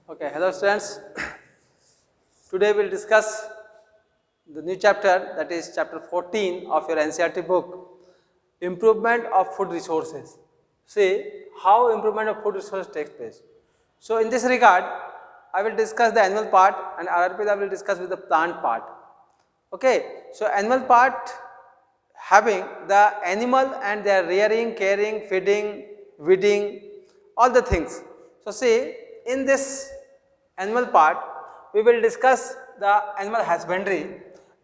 Okay, hello students. Today we will discuss the new chapter, that is chapter 14 of your NCERT book, improvement of food resources. See how improvement of food resources takes place. So in this regard, I will discuss the animal part and RRP I will discuss with the plant part. Okay, so animal part having the animal and their rearing, caring, feeding, weeding, all the things. So see, in this animal part, we will discuss the animal husbandry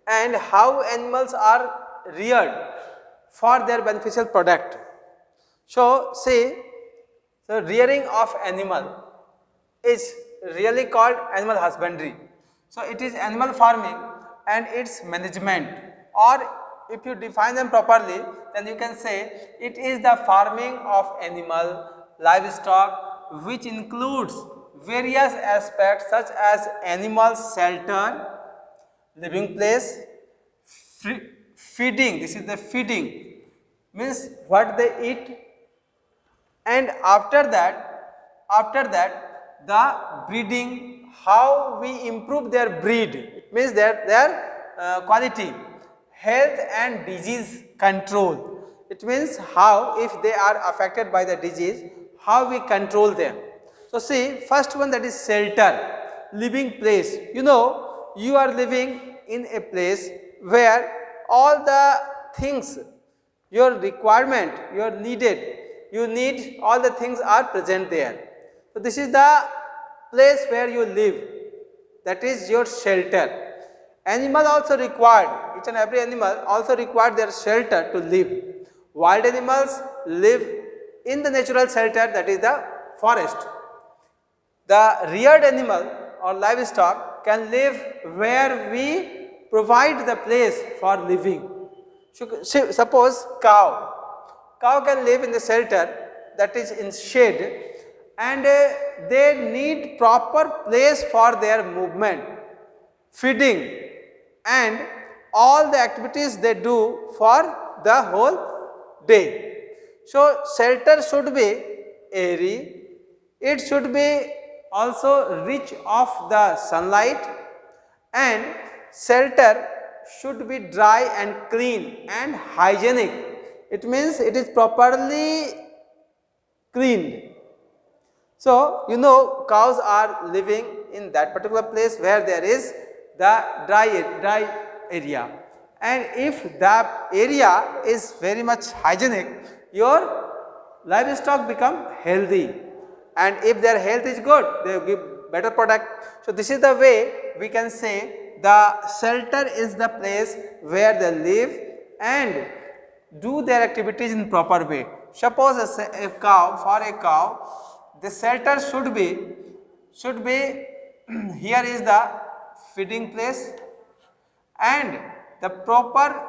and how animals are reared for their beneficial product. So see, the rearing of animal is really called animal husbandry. So it is animal farming and its management, or if you define them properly, then you can say it is the farming of animal, livestock, which includes various aspects such as animal shelter, living place, feeding, this is the feeding, means what they eat, and after that the breeding, how we improve their breed, it means their quality, health and disease control, it means how if they are affected by the disease, how we control them. So see, first one, that is shelter, living place. You know, you are living in a place where all the things, your requirement, your needed, you need, all the things are present there. So this is the place where you live, that is your shelter. Animal also required, each and every animal also required their shelter to live. Wild animals live in the natural shelter, that is the forest. The reared animal or livestock can live where we provide the place for living. Suppose cow can live in the shelter, that is in shade, and they need proper place for their movement, feeding and all the activities they do for the whole day. So shelter should be airy, it should be also rich of the sunlight, and shelter should be dry and clean and hygienic. It means it is properly cleaned. So you know, cows are living in that particular place where there is the dry area, and if the area is very much hygienic, your livestock become healthy, and if their health is good, they give better product. So this is the way we can say the shelter is the place where they live and do their activities in proper way. Suppose a cow, for a cow, the shelter should be here is the feeding place, and the proper,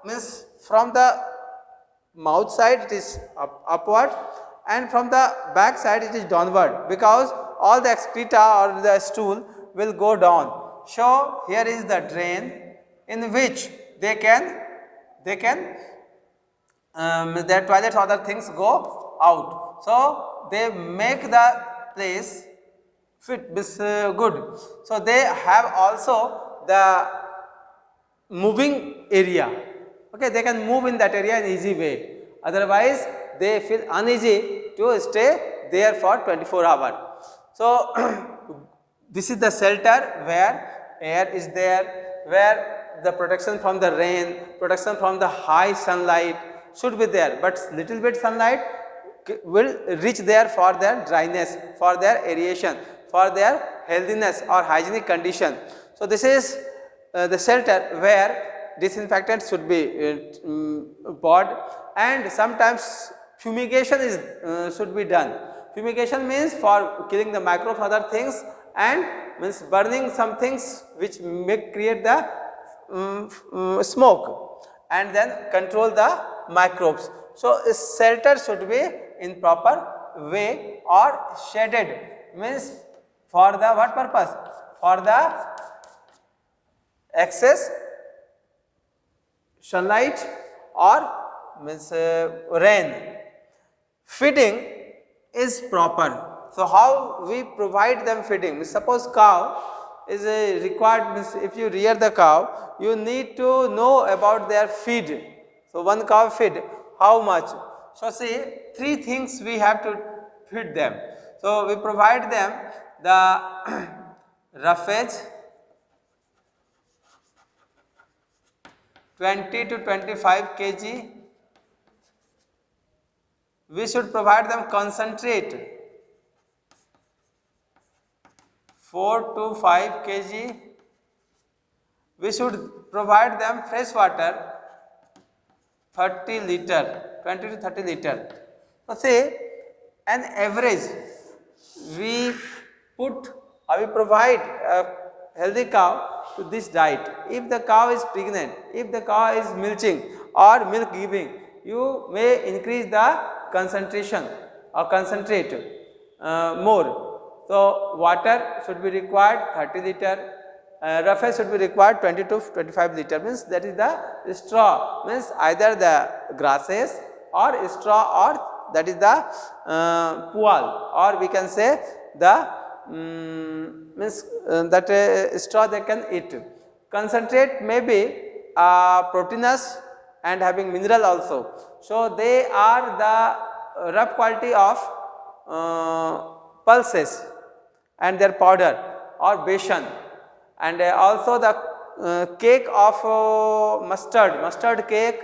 means from the mouth side it is upward, and from the back side it is downward, because all the excreta or the stool will go down. So here is the drain in which they can their toilets, other things go out. So they make the place fit good. So they have also the moving area. Okay, they can move in that area in easy way. Otherwise, they feel uneasy to stay there for 24 hours. So this is the shelter where air is there, where the protection from the rain, protection from the high sunlight should be there, but little bit sunlight will reach there for their dryness, for their aeration, for their healthiness or hygienic condition. So this is the shelter where disinfectant should be bought, and sometimes fumigation is should be done. Fumigation means for killing the microbes, other things, and means burning some things which may create the smoke, and then control the microbes. So a shelter should be in proper way or shaded, means for the what purpose? For the excess sunlight or means rain. Feeding is proper. So how we provide them feeding? Suppose cow is a required, means if you rear the cow, you need to know about their feed. So one cow feed, how much? So see, three things we have to feed them. So we provide them the roughage, 20 to 25 kg. We should provide them concentrate, 4 to 5 kg. We should provide them fresh water, 30 liter, 20 to 30 liter. So say an average we put or we provide a healthy cow to this diet. If the cow is pregnant, if the cow is milking or milk giving, you may increase the concentration or concentrate more. So water should be required 30 liter. Roughage should be required 20 to 25 liter, means that is the straw, means either the grasses or straw, or that is the pual, or we can say the means that straw they can eat. Concentrate may be proteinous and having mineral also. So they are the rough quality of pulses and their powder or besan, and also the cake of mustard cake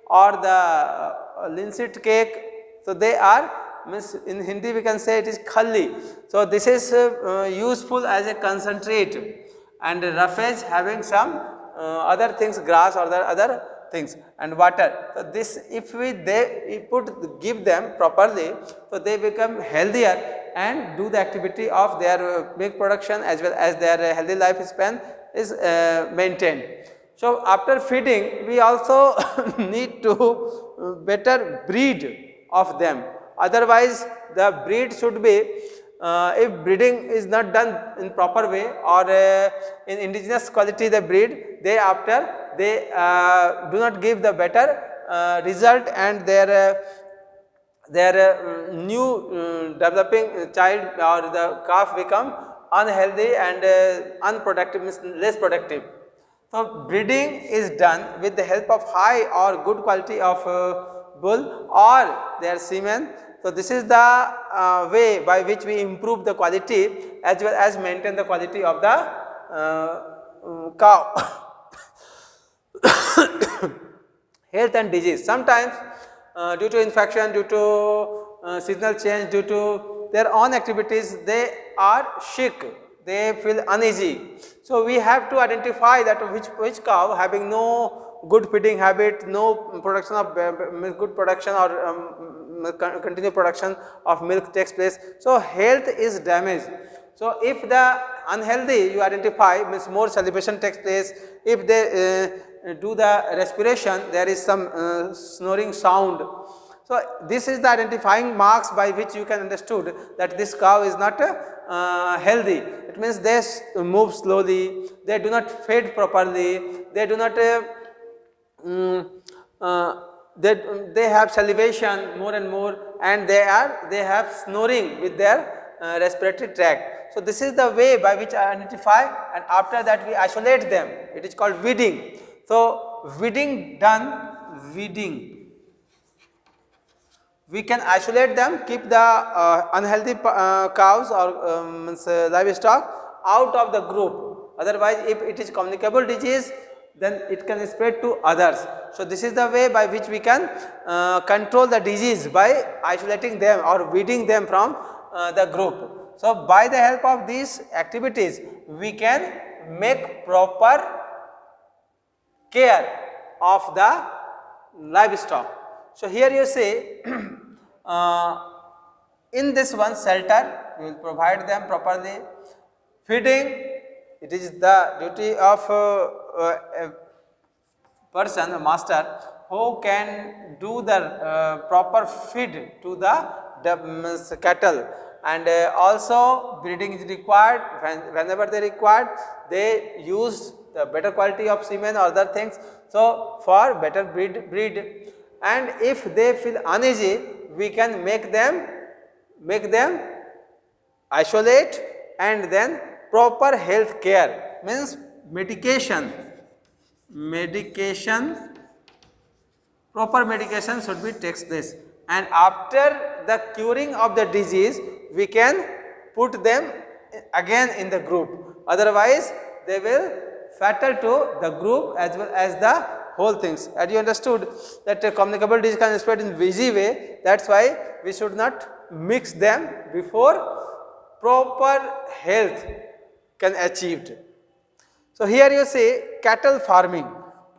or the linseed cake. So they are, means in Hindi we can say it is khalli. So this is useful as a concentrate, and roughage having some other things, grass or the other things, and water. So this if we give them properly, so they become healthier and do the activity of their milk production as well as their healthy lifespan is maintained. So after feeding, we also need to better breed of them. Otherwise, the breed should be, if breeding is not done in proper way or in indigenous quality the breed, they do not give the better result, and their new developing child or the calf become unhealthy and unproductive, means less productive. So breeding is done with the help of high or good quality of bull or their semen. So this is the way by which we improve the quality as well as maintain the quality of the cow. Health and disease. Sometimes due to infection, due to seasonal change, due to their own activities, they are sick, they feel uneasy. So we have to identify that which cow having no good feeding habit, no production of good production or continued production of milk takes place. So health is damaged. So if the unhealthy you identify, means more salivation takes place. If they do the respiration, there is some snoring sound. So this is the identifying marks by which you can understood that this cow is not healthy. It means they move slowly, they do not feed properly, they do not they have salivation more and more, and they have snoring with their respiratory tract. So this is the way by which I identify, and after that we isolate them. It is called weeding. So weeding done, we can isolate them, keep the unhealthy cows or livestock out of the group. Otherwise, if it is communicable disease, then it can spread to others. So this is the way by which we can control the disease, by isolating them or weeding them from the group. So by the help of these activities, we can make proper care of the livestock. So here you see in this one shelter, we will provide them properly. Feeding, it is the duty of a person, a master, who can do the proper feed to the cattle, and also breeding is required. Whenever they required, they use the better quality of semen or other things, so for better breed. And if they feel uneasy, we can make them isolate, and then proper health care means medication, proper medication should be takes place, and after the curing of the disease we can put them again in the group, otherwise they will fatal to the group as well as the whole things. And you understood that communicable disease can spread in easy way, that's why we should not mix them before proper health can achieved. So here you see cattle farming.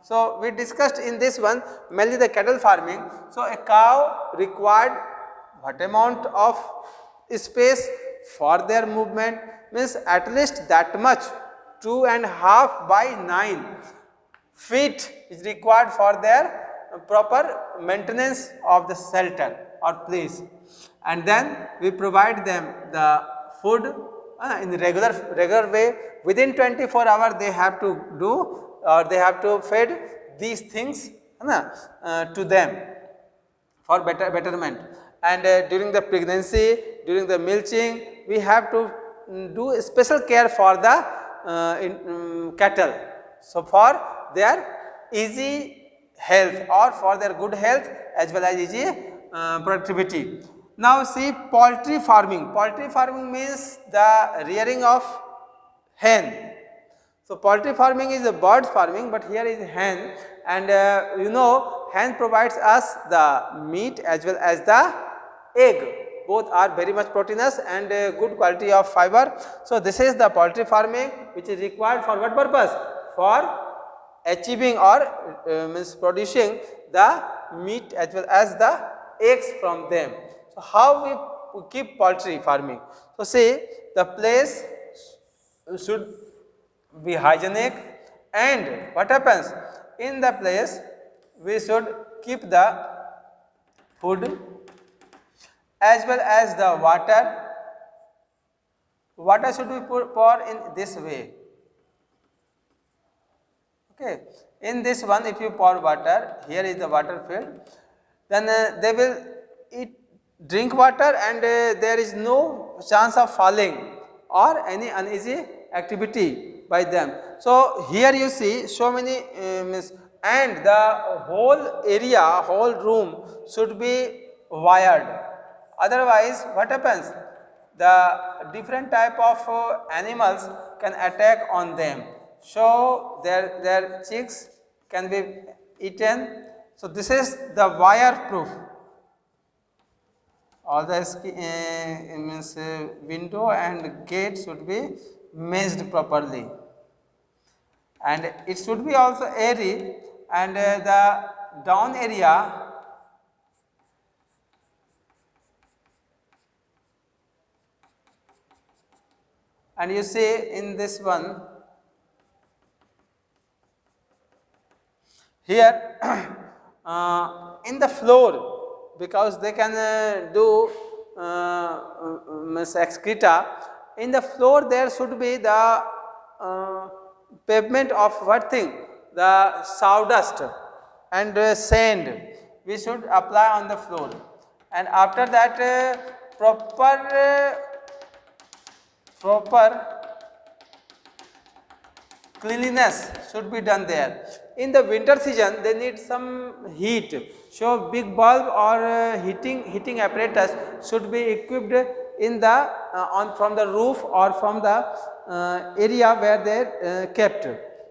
So we discussed in this one mainly the cattle farming. So a cow required what amount of space for their movement, means at least that much, 2.5 by 9 feet is required for their proper maintenance of the shelter or place, and then we provide them the food in the regular way. Within 24 hours they have to do, or they have to feed these things to them for betterment. And during the pregnancy, during the milking, we have to do special care for the cattle, so for their easy health or for their good health as well as easy productivity. Now see poultry farming. Poultry farming means the rearing of hen. So poultry farming is a bird farming, but here is hen, and you know hen provides us the meat as well as the egg. Both are very much proteinous and good quality of fiber. So this is the poultry farming, which is required for what purpose? For achieving or means producing the meat as well as the eggs from them. So how we keep poultry farming? So see, the place should be hygienic, and what happens in the place we should keep the food as well as the water. Water should be poured in this way. Okay, in this one if you pour water, here is the water filled, then they will drink water, and there is no chance of falling or any uneasy activity by them. So here you see so many and the whole area, whole room should be wired, otherwise what happens, the different type of animals can attack on them, so their chicks can be eaten. So this is the wire proof. All the means window and gate should be meshed properly, and it should be also airy, and the down area and you see in this one here in the floor, because they can do excreta, in the floor there should be the pavement of what thing, the sawdust and sand we should apply on the floor, and after that proper cleanliness should be done there. In the winter season they need some heat, so big bulb or heating apparatus should be equipped in the from the roof or from the area where they kept.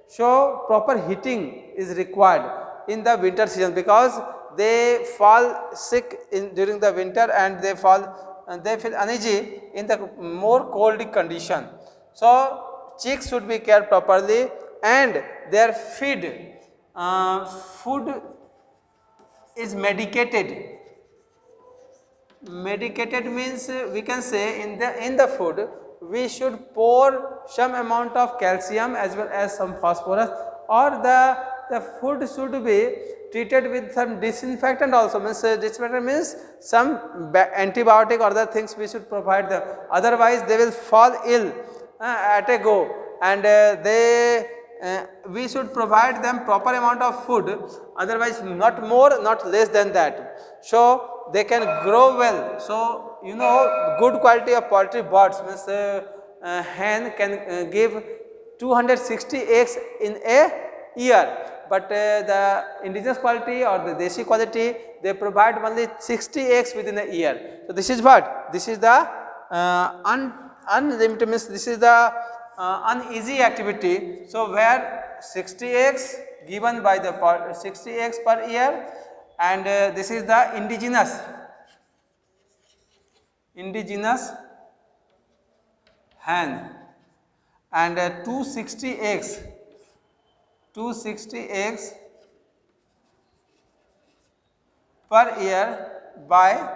So proper heating is required in the winter season, because they fall sick during the winter, and they feel uneasy in the more cold condition. So chicks should be cared properly, and their food is medicated. Medicated means we can say in the food we should pour some amount of calcium as well as some phosphorus, or the food should be treated with some disinfectant also. Means disinfectant means some antibiotic or other things we should provide them, otherwise they will fall ill at a go, and we should provide them proper amount of food, otherwise not more not less than that, so they can grow well. So you know, good quality of poultry birds means hen can give 260 eggs in a year, but the indigenous quality or the Deshi quality, they provide only 60 eggs within a year. So this is what? This is the unlimited, means this is the uneasy activity. So where 60 eggs given by the 60 eggs per year, and this is the indigenous hen, and 260 eggs per year by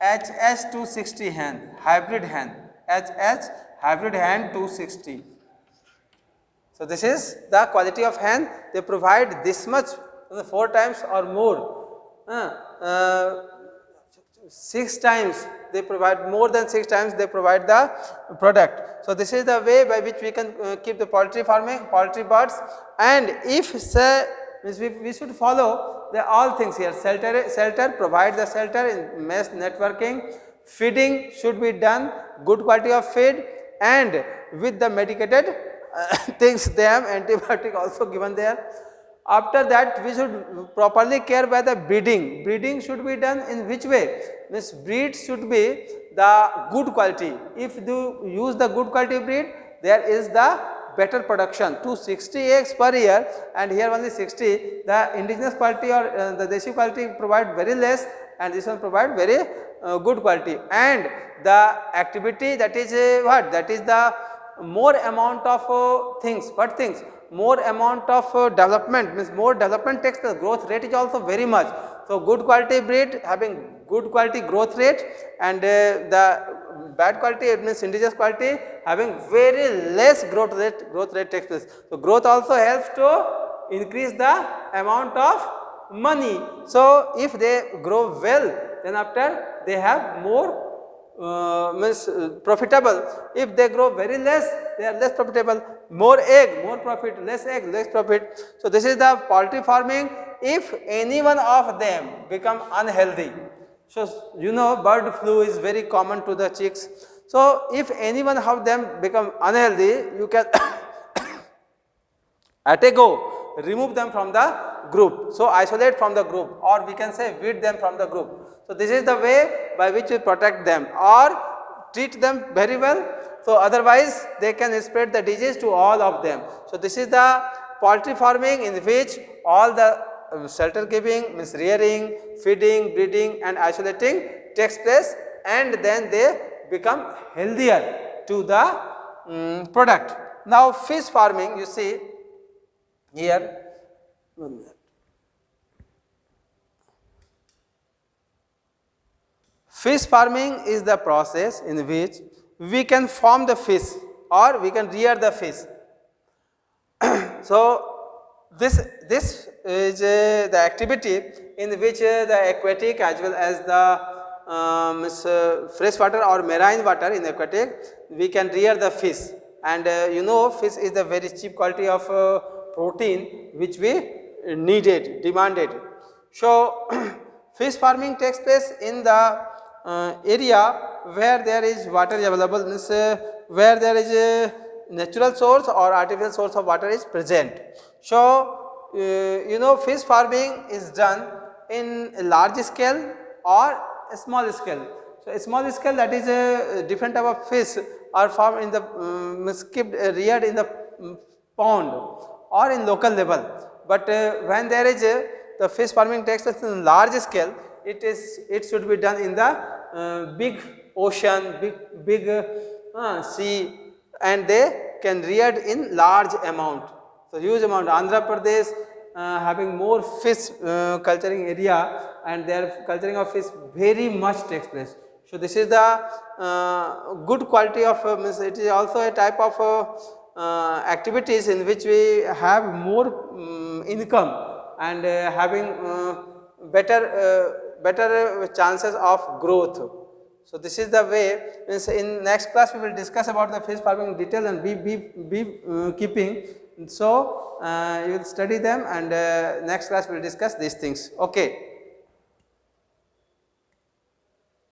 HH260 hen, hybrid hen, HH hybrid hen 260. So this is the quality of hen. They provide this much, 4 times or more, 6 times they provide, more than 6 times they provide the product. So this is the way by which we can keep the poultry farming, poultry birds. And if say, we should follow the all things here. Shelter, provide the shelter in mesh networking. Feeding should be done, good quality of feed, and with the medicated things, them antibiotic also given there. After that, we should properly care by the breeding. Breeding should be done in which way? Means breed should be the good quality. If you use the good quality breed, there is the better production. 260 eggs per year, and here only 60. The indigenous quality or the Deshi quality provide very less, and this one provide very good quality. And the activity, that is what? That is the more amount of things. What things? More amount of development, means more development takes, the growth rate is also very much. So good quality breed having good quality growth rate, and the bad quality, it means indigenous quality, having very less growth rate takes place. So growth also helps to increase the amount of money. So if they grow well, then after they have more means profitable. If they grow very less, they are less profitable. More egg, more profit, less egg, less profit. So this is the poultry farming. If any one of them become unhealthy, so you know bird flu is very common to the chicks. So if any one of them become unhealthy, you can at a go remove them from the group. So isolate from the group, or we can say weed them from the group. So this is the way by which we protect them, or treat them very well. So otherwise they can spread the disease to all of them. So this is the poultry farming, in which all the shelter giving, means rearing, feeding, breeding and isolating takes place, and then they become healthier to the product. Now fish farming, you see here, 1 minute. Fish farming is the process in which we can farm the fish or we can rear the fish. So this is the activity in which the aquatic as well as the fresh water or marine water in aquatic, we can rear the fish. And you know, fish is the very cheap quality of protein which we demanded. So fish farming takes place in the area where there is water available, means where there is a natural source or artificial source of water is present. So you know, fish farming is done in a large scale or a small scale. So a small scale, that is a different type of fish are farmed in the reared in the pond or in local level. But when there is the fish farming takes place in large scale, it should be done in the big ocean, big sea, and they can reared in large amount. So huge amount. Andhra Pradesh having more fish culturing area, and their culturing of fish very much takes place. So this is the good quality of means it is also a type of activities in which we have more income and having better chances of growth. So this is the way. Means in next class we will discuss about the fish farming in detail and bee keeping. So you will study them, and next class we will discuss these things. Okay.